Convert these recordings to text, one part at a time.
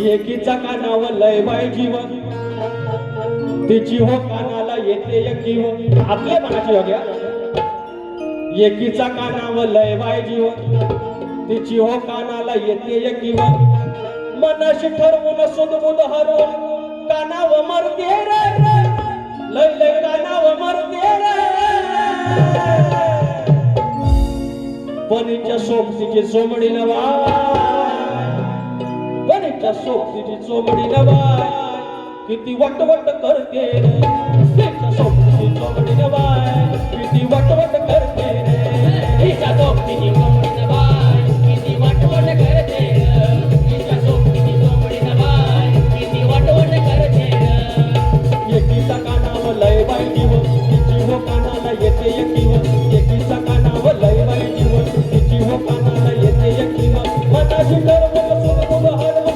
एकीचा कानावर लय बाय जीव, तिची हो कानाला येते एकीव. आपल्या मनाची योग्या. एकीचा कानावर लय बाय जीव, तिची हो कानाला येते एकीव. मनाशी ठरवून सुदबुद हरवून कानावर मरते रे, लय लय कानावर मरते रे. पणीच्या सोबतीची चोमडी नवा, सोबतीची चोमडी नवाय, किती वटवट करते रे. तिच्या सोबतीची चोमडी नवाय, किती वटवट करते रे. तिच्या सोबतीची चोमडी नवाय, किती वटवट करते रे. तिच्या सोबतीची चोमडी नवाय, किती वटवट करते रे. एकीचा कानावर लय बाय जीव, तिची हो कानाला येते एकीव. एकीचा कानावर लय बाय जीव, तिची हो कानाला येते एकीव. मनाशी ठरवून सुदबुद हरवून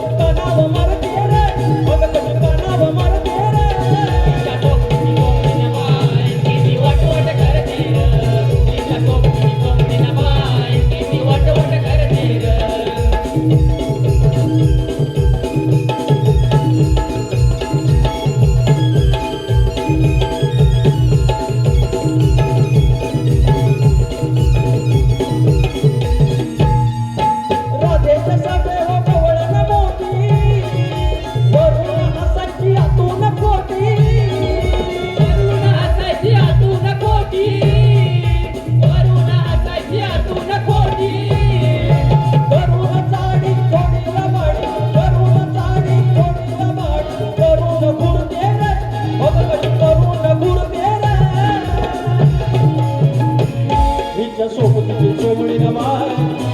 सोबतीची चोमडी नवाय,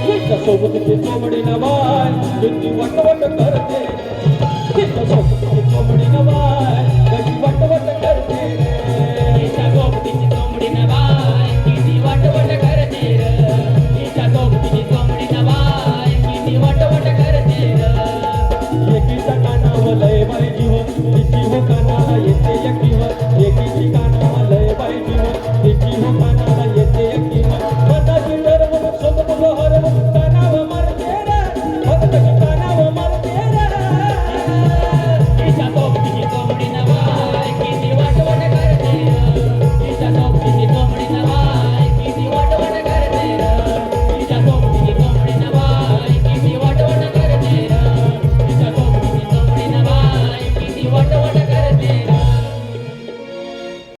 तिच्या सोबतीची चोमडी नवाय, किती वटवट करते. तिच्या सोबत